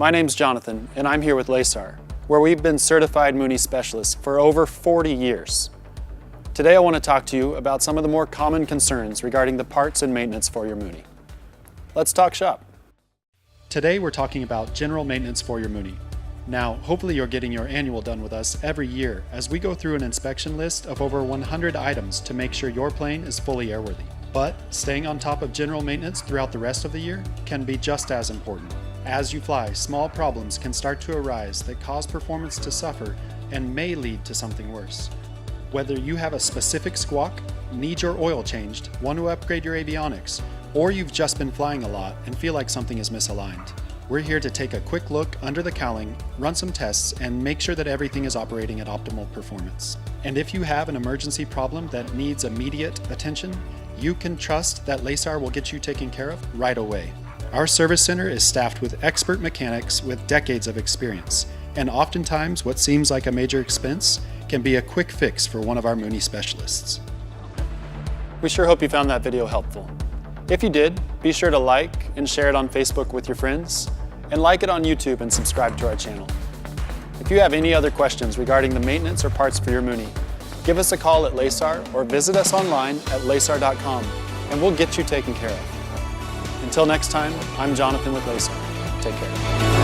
My name's Jonathan, and I'm here with Lasar, where we've been certified Mooney specialists for over 40 years. Today I want to talk to you about some of the more common concerns regarding the parts and maintenance for your Mooney. Let's talk shop. Today we're talking about general maintenance for your Mooney. Now, hopefully you're getting your annual done with us every year as we go through an inspection list of over 100 items to make sure your plane is fully airworthy. But staying on top of general maintenance throughout the rest of the year can be just as important. As you fly, small problems can start to arise that cause performance to suffer and may lead to something worse. Whether you have a specific squawk, need your oil changed, want to upgrade your avionics, or you've just been flying a lot and feel like something is misaligned, we're here to take a quick look under the cowling, run some tests, and make sure that everything is operating at optimal performance. And if you have an emergency problem that needs immediate attention, you can trust that Lasar will get you taken care of right away. Our service center is staffed with expert mechanics with decades of experience, and oftentimes what seems like a major expense can be a quick fix for one of our Mooney specialists. We sure hope you found that video helpful. If you did, be sure to like and share it on Facebook with your friends, and like it on YouTube and subscribe to our channel. If you have any other questions regarding the maintenance or parts for your Mooney, give us a call at Lasar or visit us online at lasar.com and we'll get you taken care of. Until next time, I'm Jonathan with Lasar. Take care.